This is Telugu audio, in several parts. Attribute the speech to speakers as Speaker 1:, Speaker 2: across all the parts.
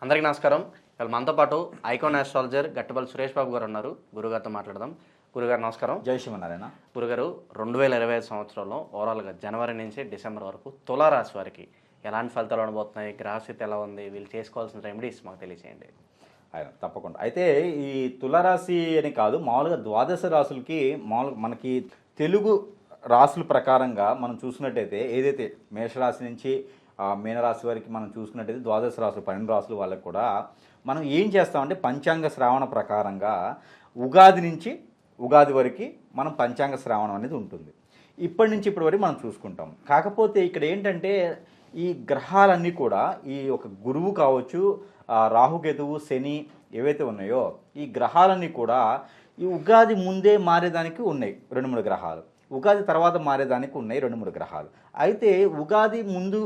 Speaker 1: అందరికీ నమస్కారం. ఇవాళ మనతో పాటు ఐకాన్ ఆస్ట్రాలజర్ గట్టబల్ సురేష్ బాబు గారు ఉన్నారు. గురుగారితో మాట్లాడదాం. గురుగారు నమస్కారం.
Speaker 2: జై శ్రీమన్నారాయణ.
Speaker 1: గురుగారు 2025 సంవత్సరంలో ఓవరాల్గా జనవరి నుంచి డిసెంబర్ వరకు తులారాశి వారికి ఎలాంటి ఫలితాలు ఉండబోతున్నాయి, గ్రహస్థితి ఎలా ఉంది, వీళ్ళు చేసుకోవాల్సిన రెమెడీస్ మాకు తెలియచేయండి.
Speaker 2: తప్పకుండా. అయితే ఈ తులారాశి అని కాదు, మామూలుగా ద్వాదశ రాశులకి మామూలుగా మనకి తెలుగు రాశుల ప్రకారంగా మనం చూసినట్టయితే ఏదైతే మేషరాశి నుంచి మీనరాశి వారికి మనం చూసుకున్నట్టయితే ద్వాదశ రాశులు 12 రాశులు వాళ్ళకి కూడా మనం ఏం చేస్తామంటే పంచాంగ శ్రావణ ప్రకారంగా ఉగాది నుంచి ఉగాది వరకు మనం పంచాంగ శ్రావణం అనేది ఉంటుంది. ఇప్పటి నుంచి ఇప్పటి వరకు మనం చూసుకుంటాం. కాకపోతే ఇక్కడ ఏంటంటే ఈ గ్రహాలన్నీ కూడా ఈ ఒక గురువు కావచ్చు, రాహుకేతువు, శని ఏవైతే ఉన్నాయో ఈ గ్రహాలన్నీ కూడా ఈ ఉగాది ముందే మారేదానికి ఉన్నాయి 2-3 గ్రహాలు, ఉగాది తర్వాత మారేదానికి ఉన్నాయి 2-3 గ్రహాలు. అయితే ఉగాది ముందు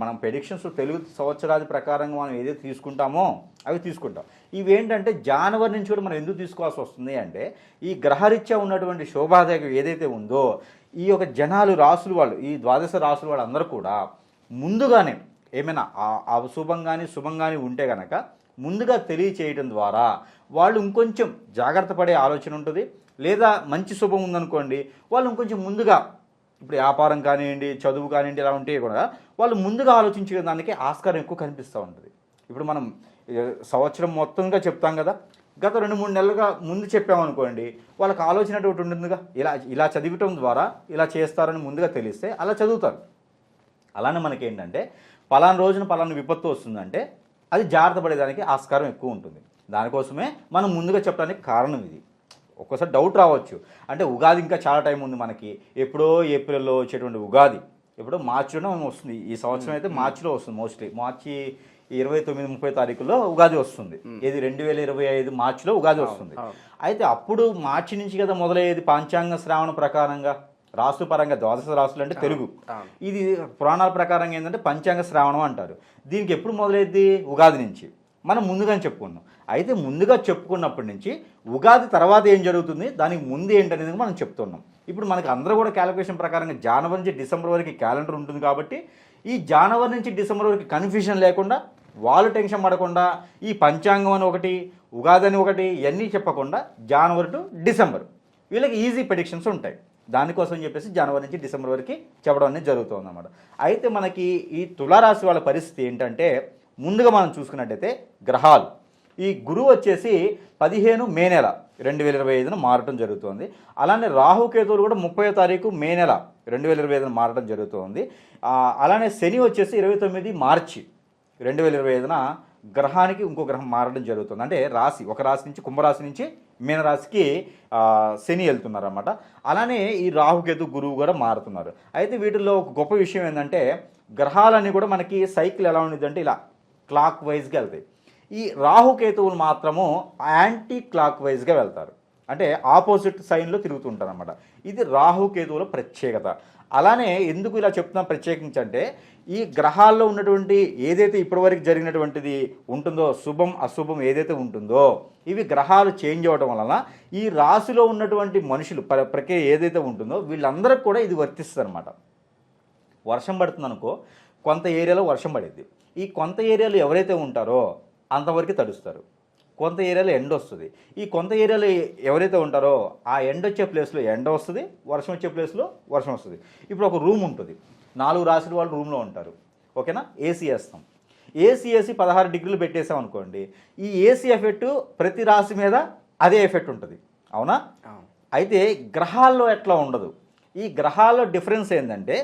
Speaker 2: మనం ప్రెడిక్షన్స్ తెలుగు సంవత్సరాది ప్రకారంగా మనం ఏదైతే తీసుకుంటామో అవి తీసుకుంటాం. ఇవేంటంటే జనవరి నుంచి కూడా మనం ఎందుకు తీసుకోవాల్సి వస్తుంది అంటే ఈ గ్రహరీత్యా ఉన్నటువంటి శోభాదాయకం ఏదైతే ఉందో ఈ యొక్క జనాలు రాసులు వాళ్ళు ఈ ద్వాదశ రాసులు వాళ్ళు అందరూ కూడా ముందుగానే ఏమైనా అశుభం కానీ శుభం కానీ ఉంటే కనుక ముందుగా తెలియచేయడం ద్వారా వాళ్ళు ఇంకొంచెం జాగ్రత్త పడే ఆలోచన ఉంటుంది. లేదా మంచి శుభం ఉందనుకోండి, వాళ్ళు ఇంకొంచెం ముందుగా ఇప్పుడు వ్యాపారం కానివ్వండి, చదువు కానివ్వండి, ఇలా ఉంటే కూడా వాళ్ళు ముందుగా ఆలోచించే దానికి ఆస్కారం ఎక్కువ కనిపిస్తూ ఉంటుంది. ఇప్పుడు మనం సంవత్సరం మొత్తంగా చెప్తాం కదా, గత 2-3 నెలలుగా ముందు చెప్పామనుకోండి, వాళ్ళకి ఆలోచన ఒకటి ఉంటుందిగా, ఇలా చదివటం ద్వారా ఇలా చేస్తారని ముందుగా తెలిస్తే అలా చదువుతారు. అలానే మనకేంటంటే పలానా రోజున పలానా విపత్తు వస్తుందంటే అది జాగ్రత్త పడేదానికి ఆస్కారం ఎక్కువ ఉంటుంది. దానికోసమే మనం ముందుగా చెప్పడానికి కారణం ఇది. ఒక్కోసారి డౌట్ రావచ్చు, అంటే ఉగాది ఇంకా చాలా టైం ఉంది మనకి, ఎప్పుడో ఏప్రిల్లో వచ్చేటువంటి ఉగాది ఎప్పుడో మార్చిలోనే వస్తుంది. ఈ సంవత్సరం అయితే మార్చిలో వస్తుంది, మోస్ట్లీ మార్చి 29-30 తారీఖుల్లో ఉగాది వస్తుంది. ఇది 2025 మార్చిలో ఉగాది వస్తుంది. అయితే అప్పుడు మార్చి నుంచి కదా మొదలయ్యేది పంచాంగ శ్రావణ ప్రకారంగా, రాసుల పరంగా ద్వాదశ రాసులు అంటే తెలుగు, ఇది పురాణాల ప్రకారంగా ఏంటంటే పంచాంగ శ్రావణం అంటారు. దీనికి ఎప్పుడు మొదలయ్యేది? ఉగాది నుంచి. మనం ముందుగానే చెప్పుకున్నాం. అయితే ముందుగా చెప్పుకున్నప్పటి నుంచి ఉగాది తర్వాత ఏం జరుగుతుంది, దానికి ముందు ఏంటనేది మనం చెప్తున్నాం. ఇప్పుడు మనకి అందరూ కూడా క్యాలిక్యులేషన్ ప్రకారంగా జనవరి నుంచి డిసెంబర్ వరకు క్యాలెండర్ ఉంటుంది. కాబట్టి ఈ జనవరి నుంచి డిసెంబర్ వరకు కన్ఫ్యూజన్ లేకుండా, వాళ్ళు టెన్షన్ పడకుండా, ఈ పంచాంగం అని ఒకటి, ఉగాది అని ఒకటి, ఇవన్నీ చెప్పకుండా జనవరి టు డిసెంబర్ వీళ్ళకి ఈజీ ప్రెడిక్షన్స్ ఉంటాయి. దానికోసం చెప్పేసి జనవరి నుంచి డిసెంబర్ వరకు చెప్పడం అనేది జరుగుతుంది అన్నమాట. అయితే మనకి ఈ తులారాశి వాళ్ళ పరిస్థితి ఏంటంటే ముందుగా మనం చూసుకున్నట్టయితే గ్రహాలు, ఈ గురువు వచ్చేసి 15 మే నెల 2025 మారటం జరుగుతుంది. అలానే రాహుకేతువులు కూడా 30వ తారీఖు మే నెల 2025 మారటం జరుగుతుంది. అలానే శని వచ్చేసి 29 మార్చి 2025 గ్రహానికి ఇంకో గ్రహం మారడం జరుగుతుంది. అంటే రాశి, ఒక రాశి నుంచి కుంభరాశి నుంచి మీనరాశికి శని వెళ్తున్నారు అన్నమాట. అలానే ఈ రాహుకేతు గురువు కూడా మారుతున్నారు. అయితే వీటిల్లో ఒక గొప్ప విషయం ఏంటంటే గ్రహాలన్నీ కూడా మనకి సైకిల్ ఎలా ఉండేది అంటే ఇలా క్లాక్ వైజ్గా వెళ్తాయి. ఈ రాహుకేతువులు మాత్రము యాంటీ క్లాక్ వైజ్గా వెళ్తారు, అంటే ఆపోజిట్ సైన్లో తిరుగుతుంటారు అన్నమాట. ఇది రాహుకేతువుల ప్రత్యేకత. అలానే ఎందుకు ఇలా చెప్తున్నాం ప్రత్యేకించి అంటే ఈ గ్రహాల్లో ఉన్నటువంటి ఏదైతే ఇప్పటివరకు జరిగినటువంటిది ఉంటుందో, శుభం అశుభం ఏదైతే ఉంటుందో, ఇవి గ్రహాలు చేంజ్ అవ్వడం వలన ఈ రాశిలో ఉన్నటువంటి మనుషులు ప్రక్రియ ఏదైతే ఉంటుందో వీళ్ళందరికీ కూడా ఇది వర్తిస్తుంది అనమాట. వర్షం పడుతుంది అనుకో, కొంత ఏరియాలో వర్షం పడిద్ది. ఈ కొంత ఏరియాలో ఎవరైతే ఉంటారో అంతవరకు తడుస్తారు. కొంత ఏరియాలో ఎండ వస్తుంది. ఈ కొంత ఏరియాలో ఎవరైతే ఉంటారో ఆ ఎండ వచ్చే ప్లేస్లో ఎండ వస్తుంది, వర్షం వచ్చే ప్లేస్లో వర్షం వస్తుంది. ఇప్పుడు ఒక రూమ్ ఉంటుంది, 4 రాశుల వాళ్ళు రూమ్లో ఉంటారు, ఓకేనా? ఏసీ వేస్తాం. ఏసీ వేసి 16 డిగ్రీలు పెట్టేసాం అనుకోండి, ఈ ఏసీ ఎఫెక్ట్ ప్రతి రాశి మీద అదే ఎఫెక్ట్ ఉంటుంది, అవునా? అయితే గ్రహాల్లో ఎట్లా ఉండదు. ఈ గ్రహాల్లో డిఫరెన్స్ ఏంటంటే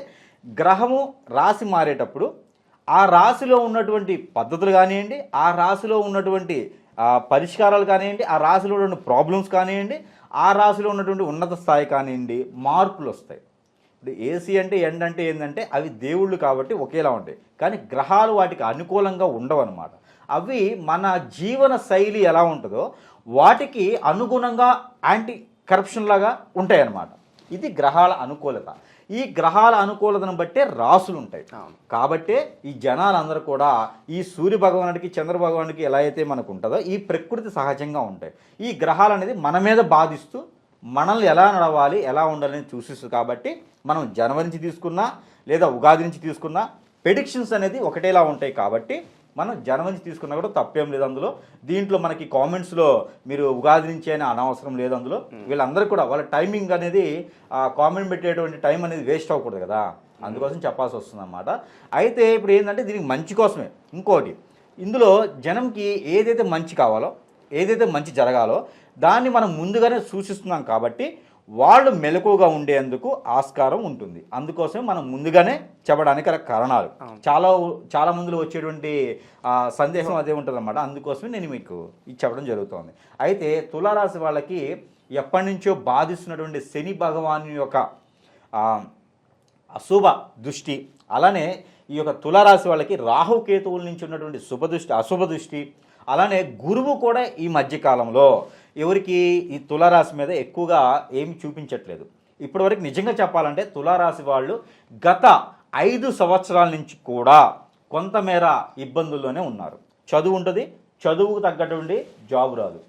Speaker 2: గ్రహము రాశి మారేటప్పుడు ఆ రాశిలో ఉన్నటువంటి పద్ధతులు కానివ్వండి, ఆ రాశిలో ఉన్నటువంటి పరిష్కారాలు కానివ్వండి, ఆ రాశిలో ఉన్నటువంటి ప్రాబ్లమ్స్ కానివ్వండి, ఆ రాశిలో ఉన్నటువంటి ఉన్నత స్థాయి కానివ్వండి, మార్పులు వస్తాయి. ఇప్పుడు ఏసీ అంటే ఎండ్ అంటే ఏంటంటే అవి దేవుళ్ళు కాబట్టి ఒకేలా ఉంటాయి, కానీ గ్రహాలు వాటికి అనుకూలంగా ఉండవు అన్నమాట. అవి మన జీవన శైలి ఎలా ఉంటుందో వాటికి అనుగుణంగా యాంటీ కరప్షన్ లాగా ఉంటాయి అన్నమాట. ఇది గ్రహాల అనుకూలత. ఈ గ్రహాల అనుకూలతను బట్టే రాసులు ఉంటాయి. కాబట్టే ఈ జనాలందరూ కూడా ఈ సూర్య భగవానుడికి, చంద్ర భగవానుడికి ఎలా అయితే మనకు ఉంటుందో ఈ ప్రకృతి సహజంగా ఉంటాయి. ఈ గ్రహాలు అనేది మన మీద బాధిస్తూ మనల్ని ఎలా నడవాలి, ఎలా ఉండాలని చూసిస్తుంది. కాబట్టి మనం జనవరి నుంచి తీసుకున్నా లేదా ఉగాది నుంచి తీసుకున్నా ప్రెడిక్షన్స్ అనేది ఒకటేలా ఉంటాయి. కాబట్టి మనం జనవరి నుంచి తీసుకున్నా కూడా తప్పేం లేదు అందులో. దీంట్లో మనకి కామెంట్స్లో మీరు ఉగాది నుంచి అయినా అనవసరం లేదు అందులో. వీళ్ళందరూ కూడా వాళ్ళ టైమింగ్ అనేది కామెంట్ పెట్టేటువంటి టైం అనేది వేస్ట్ అవ్వకూడదు కదా, అందుకోసం చెప్పాల్సి వస్తుంది అన్నమాట. అయితే ఇప్పుడు ఏంటంటే దీనికి మంచి కోసమే. ఇంకోటి, ఇందులో జనంకి ఏదైతే మంచి కావాలో, ఏదైతే మంచి జరగాలో దాన్ని మనం ముందుగానే సూచిస్తున్నాం కాబట్టి వాళ్ళు మెలకువగా ఉండేందుకు ఆస్కారం ఉంటుంది. అందుకోసమే మనం ముందుగానే చెప్పడానికి గల కారణాలు. చాలా మందిలో వచ్చేటువంటి సందేశం అదే ఉంటుంది అన్నమాట. అందుకోసమే నేను మీకు ఇది చెప్పడం జరుగుతుంది. అయితే తులారాశి వాళ్ళకి ఎప్పటి నుంచో బాధిస్తున్నటువంటి శని భగవాను యొక్క అశుభ దృష్టి, అలానే ఈ యొక్క తులారాశి వాళ్ళకి రాహుకేతువుల నుంచి ఉన్నటువంటి అశుభ దృష్టి, అలానే గురువు కూడా ఈ మధ్యకాలంలో ఎవరికి ఈ తులారాశి మీద ఎక్కువగా ఏమి చూపించట్లేదు. ఇప్పటివరకు నిజంగా చెప్పాలంటే తులారాశి వాళ్ళు గత 5 సంవత్సరాల నుంచి కూడా కొంతమేర ఇబ్బందుల్లోనే ఉన్నారు. చదువు ఉంటుంది, చదువుకు తగ్గటువంటి జాబ్ రాదు.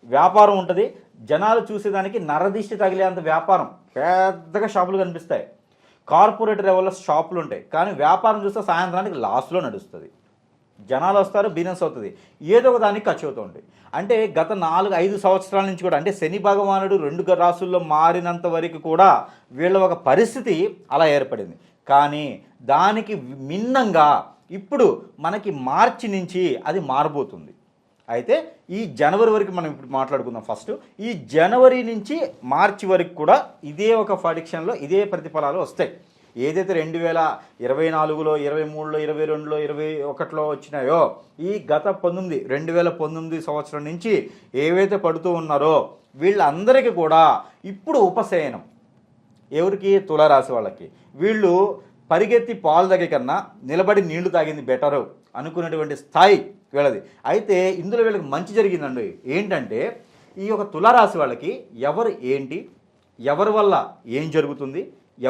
Speaker 2: వ్యాపారం ఉంటుంది, జనాలు చూసేదానికి నరదిష్టి తగిలేంత వ్యాపారం, పెద్దగా షాపులు కనిపిస్తాయి. కార్పొరేట్ లెవెల్లో షాపులు ఉంటాయి, కానీ వ్యాపారం చూస్తే సాయంత్రానికి లాస్లో నడుస్తుంది. జనాలు వస్తారు, బిజినెస్ అవుతుంది, ఏదో ఒక దానికి ఖర్చు అవుతుంది. అంటే గత 4-5 సంవత్సరాల నుంచి కూడా, అంటే శని భగవానుడు 2 రాసుల్లో మారినంత వరకు కూడా వీళ్ళ ఒక పరిస్థితి అలా ఏర్పడింది. కానీ దానికి భిన్నంగా ఇప్పుడు మనకి మార్చి నుంచి అది మారబోతుంది. అయితే ఈ జనవరి వరకు మనం ఇప్పుడు మాట్లాడుకుందాం. ఫస్ట్ ఈ జనవరి నుంచి మార్చి వరకు కూడా ఇదే ఒక ప్రెడిక్షన్లో ఇదే ప్రతిఫలాలు వస్తాయి. ఏదైతే 2024లో 23లో 22లో 21లో వచ్చినాయో ఈ గత 2019 సంవత్సరం నుంచి ఏవైతే పడుతూ ఉన్నారో వీళ్ళందరికీ కూడా ఇప్పుడు ఉపశయనం. ఎవరికి? తులారాశి వాళ్ళకి. వీళ్ళు పరిగెత్తి పాలు తాగే కన్నా నిలబడి నీళ్లు తాగింది బెటరు అనుకునేటువంటి స్థాయి వీళ్ళది. అయితే ఇందులో వీళ్ళకి మంచి జరిగిందండి. ఏంటంటే ఈ యొక్క తులారాశి వాళ్ళకి ఎవరు ఏంటి, ఎవరి వల్ల ఏం జరుగుతుంది,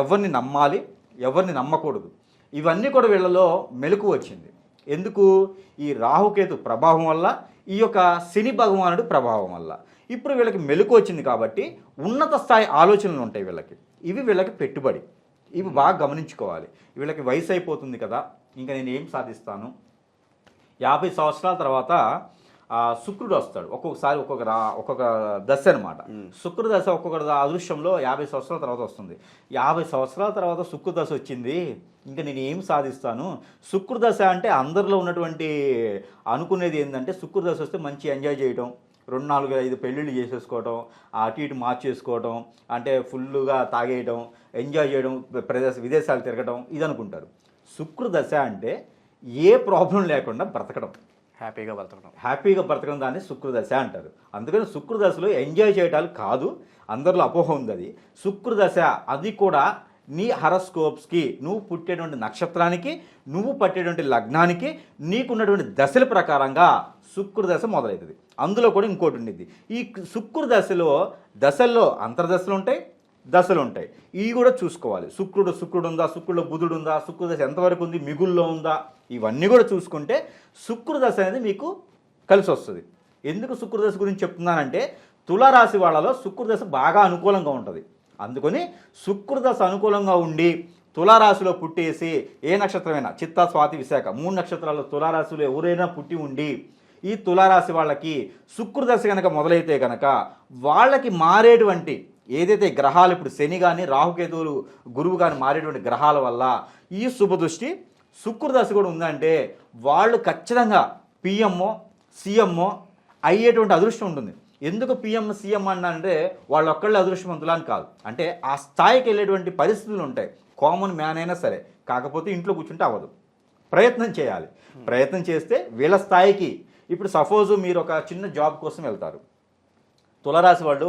Speaker 2: ఎవరిని నమ్మాలి, ఎవరిని నమ్మకూడదు, ఇవన్నీ కూడా వీళ్ళలో మెలకు వచ్చింది. ఎందుకు? ఈ రాహుకేతు ప్రభావం వల్ల, ఈ యొక్క శని భగవానుడు ప్రభావం వల్ల ఇప్పుడు వీళ్ళకి మెలకు వచ్చింది. కాబట్టి ఉన్నత స్థాయి ఆలోచనలు ఉంటాయి వీళ్ళకి. ఇవి వీళ్ళకి పెట్టుబడి. ఇవి బాగా గమనించుకోవాలి. వీళ్ళకి వయసు అయిపోతుంది కదా, ఇంకా నేను ఏం సాధిస్తాను, 50 సంవత్సరాల తర్వాత శుక్రుడు వస్తాడు. ఒక్కొక్కసారి ఒక్కొక్క దశ అనమాట. శుక్రుడు దశ ఒక్కొక్క అదృశ్యంలో 50 సంవత్సరాల తర్వాత వస్తుంది. 50 సంవత్సరాల తర్వాత శుక్రు దశ వచ్చింది, ఇంకా నేను ఏం సాధిస్తాను. శుక్రు దశ అంటే అందరిలో ఉన్నటువంటి అనుకునేది ఏంటంటే శుక్రు దశ వస్తే మంచి ఎంజాయ్ చేయడం, 2-4-5 పెళ్ళిళ్ళు చేసేసుకోవడం, అటు ఇటు మార్చేసుకోవడం, అంటే ఫుల్గా తాగేయడం, ఎంజాయ్ చేయడం, విదేశాలు తిరగడం, ఇది అనుకుంటారు. శుక్రు దశ అంటే ఏ ప్రాబ్లం లేకుండా బ్రతకడం, హ్యాపీగా బ్రతకడం దాన్ని శుక్రదశ అంటారు. అందుకని శుక్రదశలో ఎంజాయ్ చేయటాలు కాదు, అందరిలో అపోహ ఉంది అది. శుక్రదశ అది కూడా నీ హరస్కోప్స్కి, నువ్వు పుట్టేటువంటి నక్షత్రానికి, నువ్వు పట్టేటువంటి లగ్నానికి, నీకున్నటువంటి దశల ప్రకారంగా శుక్రదశ మొదలవుతుంది. అందులో కూడా ఇంకోటి ఉండిద్ది. ఈ దశల్లో అంతర్దశలు ఉంటాయి, దశలు ఉంటాయి. ఇవి కూడా చూసుకోవాలి. శుక్రుడు ఉందా, శుక్రుడు బుధుడు ఉందా, శుక్రదశ ఎంతవరకు ఉంది, మిగుల్లో ఉందా, ఇవన్నీ కూడా చూసుకుంటే శుక్రదశ అనేది మీకు కలిసి వస్తుంది. ఎందుకు శుక్రదశ గురించి చెప్తున్నానంటే తులారాశి వాళ్ళలో శుక్రదశ బాగా అనుకూలంగా ఉంటుంది. అందుకని శుక్రదశ అనుకూలంగా ఉండి తులారాశిలో పుట్టేసి ఏ నక్షత్రమైనా చిత్తా, స్వాతి, విశాఖ 3 నక్షత్రాల్లో తులారాశిలో ఎవరైనా పుట్టి ఉండి ఈ తులారాశి వాళ్ళకి శుక్రదశ కనుక మొదలైతే కనుక వాళ్ళకి మారేటువంటి ఏదైతే గ్రహాలు ఇప్పుడు శని కానీ, రాహుకేతువులు, గురువు కానీ మారేటువంటి గ్రహాల వల్ల ఈ శుభదృష్టి శుక్రదశ కూడా ఉందంటే వాళ్ళు ఖచ్చితంగా పిఎంఓ, సిఎంఓ అయ్యేటువంటి అదృష్టం ఉంటుంది. ఎందుకు పిఎం, సీఎం అంటే వాళ్ళు ఒక్కళ్ళే అదృష్టవంతులు అని కాదు, అంటే ఆ స్థాయికి వెళ్ళేటువంటి పరిస్థితులు ఉంటాయి. కామన్ మ్యాన్ అయినా సరే, కాకపోతే ఇంట్లో కూర్చుంటే అవ్వదు, ప్రయత్నం చేయాలి. ప్రయత్నం చేస్తే వీళ్ళ స్థాయికి, ఇప్పుడు సపోజు మీరు ఒక చిన్న జాబ్ కోసం వెళ్తారు, తులారాశి వాళ్ళు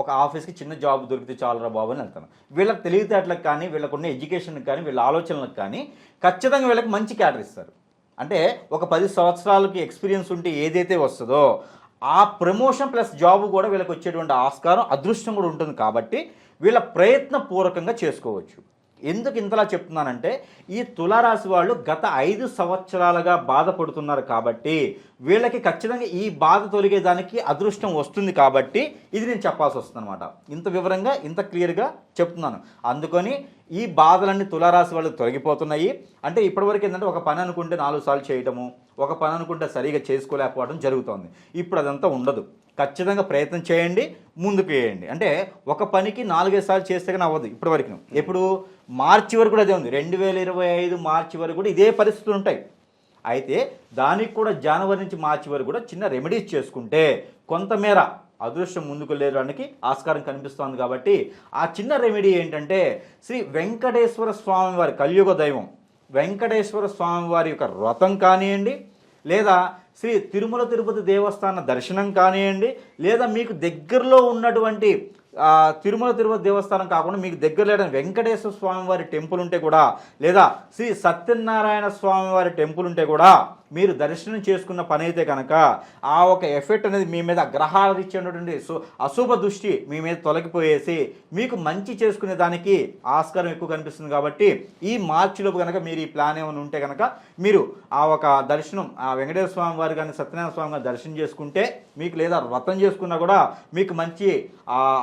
Speaker 2: ఒక ఆఫీస్కి చిన్న జాబ్ దొరికితే చాలరా బాబు అని వెళ్తాను. వీళ్ళకి తెలివితేటలకు కానీ, వీళ్ళకున్న ఎడ్యుకేషన్కి కానీ, వీళ్ళ ఆలోచనలకు కానీ ఖచ్చితంగా వీళ్ళకి మంచి క్యాడర్ ఇస్తారు. అంటే ఒక 10 సంవత్సరాలకి ఎక్స్పీరియన్స్ ఉంటే ఏదైతే వస్తుందో ఆ ప్రమోషన్ ప్లస్ జాబ్ కూడా వీళ్ళకి వచ్చేటువంటి ఆస్కారం, అదృష్టం కూడా ఉంటుంది. కాబట్టి వీళ్ళ ప్రయత్నపూర్వకంగా చేసుకోవచ్చు. ఎందుకు ఇంతలా చెప్తున్నానంటే ఈ తులారాశి వాళ్ళు గత 5 సంవత్సరాలుగా బాధపడుతున్నారు కాబట్టి వీళ్ళకి ఖచ్చితంగా ఈ బాధ తొలగేదానికి అదృష్టం వస్తుంది. కాబట్టి ఇది నేను చెప్పాల్సి వస్తుంది అనమాట. ఇంత వివరంగా, ఇంత క్లియర్గా చెప్తున్నాను. అందుకని ఈ బాధలన్నీ తులారాశి వాళ్ళకి తొలగిపోతున్నాయి. అంటే ఇప్పటివరకు ఏంటంటే ఒక పని అనుకుంటే 4 సార్లు చేయటము, ఒక పని అనుకుంటే సరిగా చేసుకోలేకపోవడం జరుగుతుంది. ఇప్పుడు అదంతా ఉండదు. ఖచ్చితంగా ప్రయత్నం చేయండి, ముందుకు వేయండి. అంటే ఒక పనికి 4-5 సార్లు చేస్తే కానీ అవ్వదు ఇప్పటి వరకు. ఇప్పుడు మార్చి వరకు కూడా అదే ఉంది. 2025 మార్చి వరకు కూడా ఇదే పరిస్థితులు ఉంటాయి. అయితే దానికి కూడా జనవరి నుంచి మార్చి వరకు కూడా చిన్న రెమెడీస్ చేసుకుంటే కొంతమేర అదృష్టం ముందుకు వెళ్ళడానికి ఆస్కారం కనిపిస్తోంది. కాబట్టి ఆ చిన్న రెమెడీ ఏంటంటే శ్రీ వెంకటేశ్వర స్వామి వారి కలియుగ దైవం వెంకటేశ్వర స్వామి వారి యొక్క వ్రతం కానివ్వండి, లేదా శ్రీ తిరుమల తిరుపతి దేవస్థాన దర్శనం కానివ్వండి, లేదా మీకు దగ్గరలో ఉన్నటువంటి తిరుమల తిరుపతి దేవస్థానం కాకుండా మీకు దగ్గరలో వెంకటేశ్వర స్వామి వారి టెంపుల్ ఉంటే కూడా, లేదా శ్రీ సత్యనారాయణ స్వామి వారి టెంపుల్ ఉంటే కూడా మీరు దర్శనం చేసుకున్న పని అయితే కనుక ఆ ఒక ఎఫెక్ట్ అనేది మీ మీద గ్రహాలు ఇచ్చేటటువంటి అశుభ దృష్టి మీ మీద తొలగిపోయేసి మీకు మంచి చేసుకునే దానికి ఆస్కారం ఎక్కువ కనిపిస్తుంది. కాబట్టి ఈ మార్చిలోపు కనుక మీరు ఈ ప్లాన్ ఏమైనా ఉంటే కనుక మీరు ఆ ఒక దర్శనం ఆ వెంకటేశ్వర స్వామి వారి కానీ సత్యనారాయణ స్వామి గారి దర్శనం చేసుకుంటే మీకు, లేదా వ్రతం చేసుకున్నా కూడా మీకు మంచి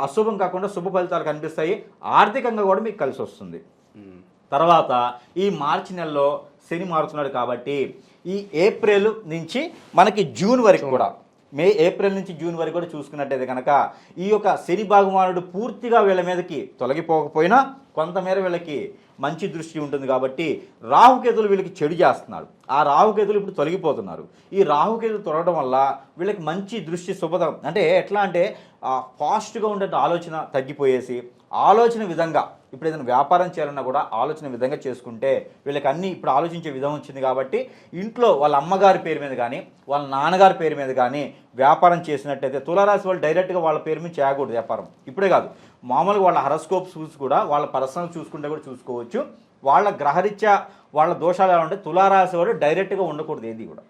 Speaker 2: అశుభం కాకుండా శుభ ఫలితాలు కనిపిస్తాయి. ఆర్థికంగా కూడా మీకు కలిసి వస్తుంది. తర్వాత ఈ మార్చి నెలలో శని మారుతున్నాడు కాబట్టి ఈ ఏప్రిల్ నుంచి మనకి జూన్ వరకు కూడా, ఏప్రిల్ నుంచి జూన్ వరకు కూడా చూసుకున్నట్టయితే కనుక ఈ యొక్క శని భగవానుడు పూర్తిగా వీళ్ళ మీదకి తొలగిపోకపోయినా కొంతమేర వీళ్ళకి మంచి దృష్టి ఉంటుంది. కాబట్టి రాహుకేతులు వీళ్ళకి చెడు చేస్తున్నాడు. ఆ రాహుకేతులు ఇప్పుడు తొలగిపోతున్నారు. ఈ రాహుకేతులు తొలగడం వల్ల వీళ్ళకి మంచి దృష్టి శుభదం. అంటే ఎట్లా అంటే ఫాస్ట్గా ఉండే ఆలోచన తగ్గిపోయేసి ఆలోచన విధంగా ఇప్పుడు ఏదైనా వ్యాపారం చేయాలన్నా కూడా ఆలోచన విధంగా చేసుకుంటే వీళ్ళకి అన్నీ ఇప్పుడు ఆలోచించే విధం వచ్చింది. కాబట్టి ఇంట్లో వాళ్ళ అమ్మగారి పేరు మీద కానీ వాళ్ళ నాన్నగారి పేరు మీద కానీ వ్యాపారం చేసినట్టయితే తులారాశి వాళ్ళు డైరెక్ట్గా వాళ్ళ పేరు మీద చేయకూడదు వ్యాపారం. ఇప్పుడే కాదు, మామూలుగా వాళ్ళ హరస్కోప్ చూసి కూడా వాళ్ళ పర్సనల్ చూసుకుంటే కూడా చూసుకోవచ్చు. వాళ్ళ గ్రహరీత్యా వాళ్ళ దోషాలు ఎలా ఉంటే తులారాశి వాడు డైరెక్ట్గా ఉండకూడదు ఏది కూడా.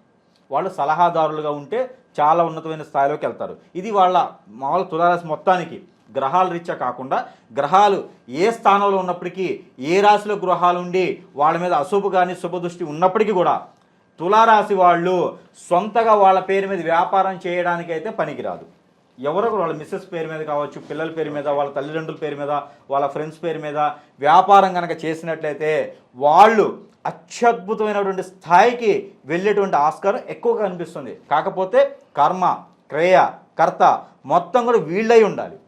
Speaker 2: వాళ్ళు సలహాదారులుగా ఉంటే చాలా ఉన్నతమైన స్థాయిలోకి వెళ్తారు. ఇది వాళ్ళ మామూలు తులారాశి మొత్తానికి గ్రహాల రీత్యా కాకుండా, గ్రహాలు ఏ స్థానంలో ఉన్నప్పటికీ, ఏ రాశిలో గ్రహాలు ఉండి వాళ్ళ మీద అశుభ కానీ శుభదృష్టి ఉన్నప్పటికీ కూడా తులారాశి వాళ్ళు సొంతగా వాళ్ళ పేరు మీద వ్యాపారం చేయడానికైతే పనికిరాదు. ఎవరో వాళ్ళ మిస్సెస్ పేరు మీద కావచ్చు, పిల్లల పేరు మీద, వాళ్ళ తల్లిదండ్రుల పేరు మీద, వాళ్ళ ఫ్రెండ్స్ పేరు మీద వ్యాపారం కనుక చేసినట్లయితే వాళ్ళు అత్యద్భుతమైనటువంటి స్థాయికి వెళ్ళేటువంటి ఆస్కారం ఎక్కువగా అనిపిస్తుంది. కాకపోతే కర్మ, క్రియ, కర్త మొత్తం కూడా వీళ్ళై ఉండాలి.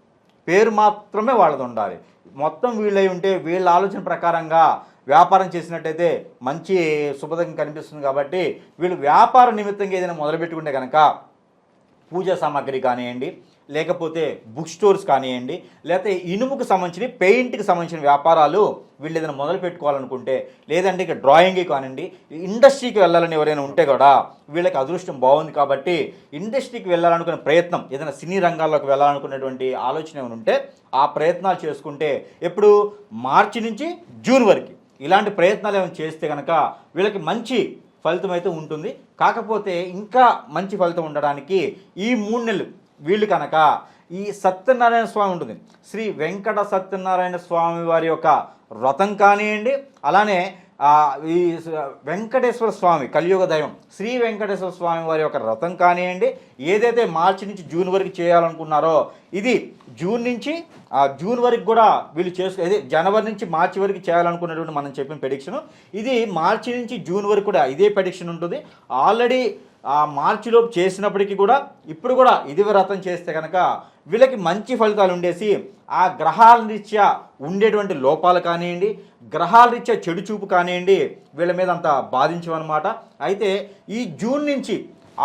Speaker 2: పేరు మాత్రమే వాళ్ళది ఉండాలి. మొత్తం వీళ్ళై ఉంటే వీళ్ళ ఆలోచన ప్రకారంగా వ్యాపారం చేసినట్టయితే మంచి శుభదం కనిపిస్తుంది. కాబట్టి వీళ్ళు వ్యాపార నిమిత్తంగా ఏదైనా మొదలుపెట్టుకుంటే కనుక పూజా సామాగ్రి కానివ్వండి, లేకపోతే బుక్ స్టోర్స్ కానివ్వండి, లేకపోతే ఇనుముకు సంబంధించిన పెయింట్కి సంబంధించిన వ్యాపారాలు వీళ్ళు ఏదైనా మొదలు పెట్టుకోవాలనుకుంటే, లేదంటే ఇక డ్రాయింగ్కి కానివ్వండి, ఇండస్ట్రీకి వెళ్ళాలని ఎవరైనా ఉంటే కూడా వీళ్ళకి అదృష్టం బాగుంది. కాబట్టి ఇండస్ట్రీకి వెళ్ళాలనుకునే ప్రయత్నం, ఏదైనా సినీ రంగాల్లోకి వెళ్ళాలనుకునేటువంటి ఆలోచన ఏమైనా ఉంటే ఆ ప్రయత్నాలు చేసుకుంటే ఎప్పుడు మార్చి నుంచి జూన్ వరకు ఇలాంటి ప్రయత్నాలు ఏమైనా చేస్తే కనుక వీళ్ళకి మంచి ఫలితం అయితే ఉంటుంది. కాకపోతే ఇంకా మంచి ఫలితం ఉండడానికి ఈ 3 నెలలు వీళ్ళు కనుక ఈ సత్యనారాయణ స్వామి ఉంటుంది, శ్రీ వెంకట సత్యనారాయణ స్వామి వారి యొక్క వ్రతం కానివ్వండి, అలానే ఈ వెంకటేశ్వర స్వామి కలియుగ దైవం శ్రీ వెంకటేశ్వర స్వామి వారి యొక్క వ్రతం కానివ్వండి, ఏదైతే మార్చి నుంచి జూన్ వరకు చేయాలనుకున్నారో ఇది జూన్ వరకు కూడా వీళ్ళు అదే జనవరి నుంచి మార్చి వరకు చేయాలనుకున్నటువంటి మనం చెప్పిన ప్రెడిక్షన్ ఇది మార్చి నుంచి జూన్ వరకు కూడా ఇదే ప్రెడిక్షన్ ఉంటుంది. ఆల్రెడీ మార్చిలోపు చేసినప్పటికీ కూడా ఇప్పుడు కూడా ఇది వ్రతం చేస్తే కనుక వీళ్ళకి మంచి ఫలితాలు ఉండేసి ఆ గ్రహాల రీత్యా ఉండేటువంటి లోపాలు కానివ్వండి, గ్రహాల రీత్యా చెడు చూపు కానివ్వండి వీళ్ళ మీద అంత బాధించమన్నమాట. అయితే ఈ జూన్ నుంచి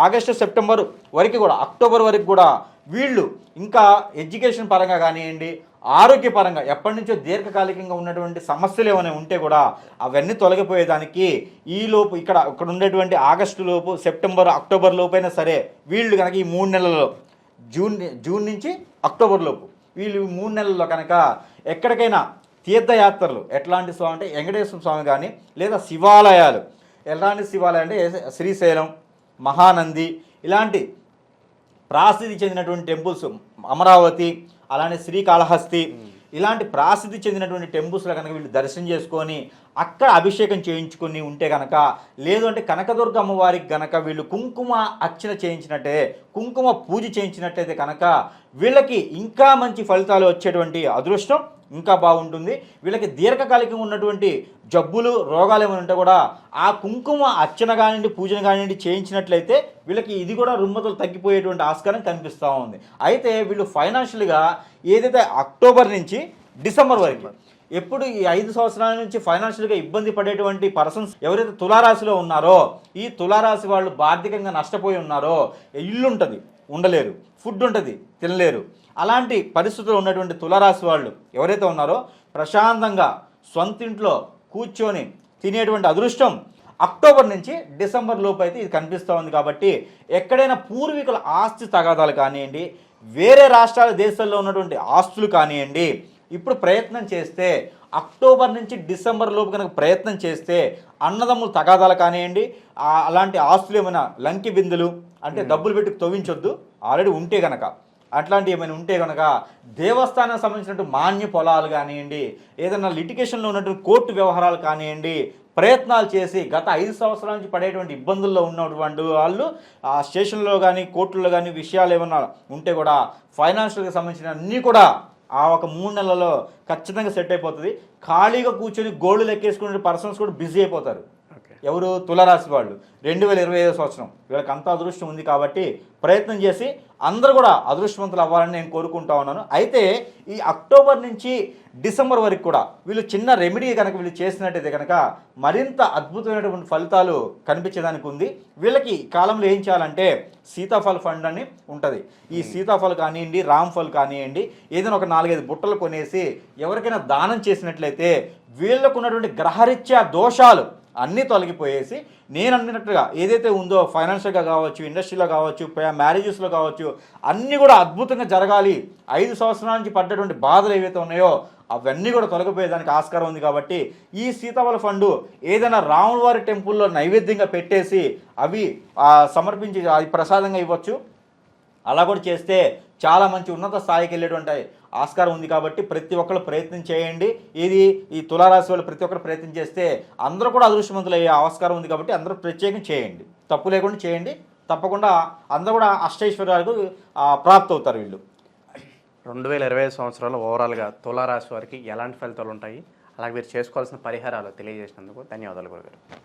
Speaker 2: ఆగస్టు సెప్టెంబర్ వరకు కూడా అక్టోబర్ వరకు కూడా వీళ్ళు ఇంకా ఎడ్యుకేషన్ పరంగా కానివ్వండి, ఆరోగ్యపరంగా ఎప్పటి నుంచో దీర్ఘకాలికంగా ఉన్నటువంటి సమస్యలు ఏమైనా ఉంటే కూడా అవన్నీ తొలగిపోయేదానికి ఈలోపు ఇక్కడ ఉండేటువంటి ఆగస్టు లోపు, సెప్టెంబర్, అక్టోబర్ లోపైనా సరే వీళ్ళు కనుక ఈ 3 నెలల్లో జూన్ నుంచి అక్టోబర్ లోపు వీళ్ళు 3 నెలల్లో కనుక ఎక్కడికైనా తీర్థయాత్రలు, ఎట్లాంటి స్వామి అంటే వెంకటేశ్వర స్వామి కానీ, లేదా శివాలయాలు, ఎలాంటి శివాలయం అంటే శ్రీశైలం, మహానంది, ఇలాంటి ప్రాసిద్ధి చెందినటువంటి టెంపుల్స్, అమరావతి, అలానే శ్రీకాళహస్తి, ఇలాంటి ప్రాసిద్ధి చెందినటువంటి టెంపుల్స్లో కనుక వీళ్ళు దర్శనం చేసుకొని అక్కడ అభిషేకం చేయించుకొని ఉంటే కనుక, లేదు అంటే కనకదుర్గ అమ్మవారికి కనుక వీళ్ళు కుంకుమ అర్చన చేయించినట్టే, కుంకుమ పూజ చేయించినట్టయితే కనుక వీళ్ళకి ఇంకా మంచి ఫలితాలు వచ్చేటువంటి అదృష్టం ఇంకా బాగుంటుంది. వీళ్ళకి దీర్ఘకాలికంగా ఉన్నటువంటి జబ్బులు రోగాలు ఏమైనా ఉంటే కూడా ఆ కుంకుమ అర్చన కానివ్వండి పూజన కానివ్వండి చేయించినట్లయితే వీళ్ళకి ఇది కూడా రుమ్మతులు తగ్గిపోయేటువంటి ఆస్కారం కనిపిస్తూ ఉంది. అయితే వీళ్ళు ఫైనాన్షియల్గా ఏదైతే అక్టోబర్ నుంచి డిసెంబర్ వరకు ఎప్పుడు ఈ 5 సంవత్సరాల నుంచి ఫైనాన్షియల్గా ఇబ్బంది పడేటువంటి పర్సన్స్ ఎవరైతే తులారాశిలో ఉన్నారో ఈ తులారాశి వాళ్ళు ఆర్థికంగా నష్టపోయి ఉన్నారో, ఇల్లు ఉంటుంది ఉండలేరు, ఫుడ్ ఉంటుంది తినలేరు, అలాంటి పరిస్థితుల్లో ఉన్నటువంటి తులారాశి వాళ్ళు ఎవరైతే ఉన్నారో ప్రశాంతంగా సొంతింట్లో కూర్చొని తినేటువంటి అదృష్టం అక్టోబర్ నుంచి డిసెంబర్ లోపు అయితే ఇది కనిపిస్తూ ఉంది. కాబట్టి ఎక్కడైనా పూర్వీకుల ఆస్తి తగాదాలు కానివ్వండి, వేరే రాష్ట్రాల దేశాల్లో ఉన్నటువంటి ఆస్తులు కానివ్వండి, ఇప్పుడు ప్రయత్నం చేస్తే అక్టోబర్ నుంచి డిసెంబర్ లోపు కనుక ప్రయత్నం చేస్తే అన్నదమ్ములు తగాదాలు కానివ్వండి, అలాంటి ఆస్తులు ఏమైనా లంకి బిందులు అంటే డబ్బులు పెట్టి తవ్వించొద్దు, ఆల్రెడీ ఉంటే కనుక అట్లాంటివి ఏమైనా ఉంటే కనుక దేవస్థానానికి సంబంధించినట్టు మాన్య పొలాలు కానివ్వండి, ఏదైనా లిటిగేషన్లో ఉన్నటువంటి కోర్టు వ్యవహారాలు కానివ్వండి, ప్రయత్నాలు చేసి గత 5 సంవత్సరాల నుంచి పడేటువంటి ఇబ్బందుల్లో ఉన్నటువంటి వాళ్ళు ఆ స్టేషన్లో కానీ కోర్టుల్లో కానీ విషయాలు ఏమన్నా ఉంటే కూడా ఫైనాన్షియల్కి సంబంధించిన అన్నీ కూడా ఆ ఒక 3 నెలల్లో ఖచ్చితంగా సెట్ అయిపోతుంది. ఖాళీగా కూర్చొని గోల్డ్ లెక్కేసుకునే పర్సన్స్ కూడా బిజీ అయిపోతారు. ఎవరు? తులారాశి వాళ్ళు. 2025 సంవత్సరం వీళ్ళకి అంత అదృష్టం ఉంది కాబట్టి ప్రయత్నం చేసి అందరూ కూడా అదృష్టవంతులు అవ్వాలని నేను కోరుకుంటా ఉన్నాను. అయితే ఈ అక్టోబర్ నుంచి డిసెంబర్ వరకు కూడా వీళ్ళు చిన్న రెమెడీ కనుక వీళ్ళు చేసినట్టయితే కనుక మరింత అద్భుతమైనటువంటి ఫలితాలు కనిపించేదానికి ఉంది. వీళ్ళకి ఈ కాలంలో ఏం చేయాలంటే సీతాఫల్ ఫండ్ అని ఉంటుంది. ఈ సీతాఫల్ కానివ్వండి, రామ్ఫల్ కానివ్వండి, ఏదైనా ఒక 4-5 బుట్టలు కొనేసి ఎవరికైనా దానం చేసినట్లయితే వీళ్ళకు ఉన్నటువంటి గ్రహరీత్యా దోషాలు అన్నీ తొలగిపోయేసి నేను అన్నట్టుగా ఏదైతే ఉందో ఫైనాన్షియల్గా కావచ్చు, ఇండస్ట్రీలో కావచ్చు, మ్యారేజెస్లో కావచ్చు, అన్నీ కూడా అద్భుతంగా జరగాలి. 5 సంవత్సరాల నుంచి పడ్డటువంటి బాధలు ఏవైతే ఉన్నాయో అవన్నీ కూడా తొలగిపోయేదానికి ఆస్కారం ఉంది. కాబట్టి ఈ సీతాఫల ఫండు ఏదైనా రాములవారి టెంపుల్లో నైవేద్యంగా పెట్టేసి అవి సమర్పించి అది ప్రసాదంగా ఇవ్వచ్చు. అలా కూడా చేస్తే చాలా మంచి ఉన్నత స్థాయికి వెళ్ళేటువంటి ఆస్కారం ఉంది. కాబట్టి ప్రతి ఒక్కరు ప్రయత్నం చేయండి. ఈ తులారాశి వాళ్ళు ప్రతి ఒక్కరు ప్రయత్నం చేస్తే అందరూ కూడా అదృష్టవంతులు అయ్యే ఆస్కారం ఉంది. కాబట్టి అందరూ ప్రత్యేకం చేయండి, తప్పు లేకుండా చేయండి. తప్పకుండా అందరూ కూడా అష్టైశ్వర్యాలకు ప్రాప్తి అవుతారు వీళ్ళు.
Speaker 1: 2025 సంవత్సరాలు ఓవరాల్గా తులారాశి వారికి ఎలాంటి ఫలితాలు ఉంటాయి, అలాగే మీరు చేసుకోవాల్సిన పరిహారాలు తెలియజేసినందుకు ధన్యవాదాలు గురుగారు.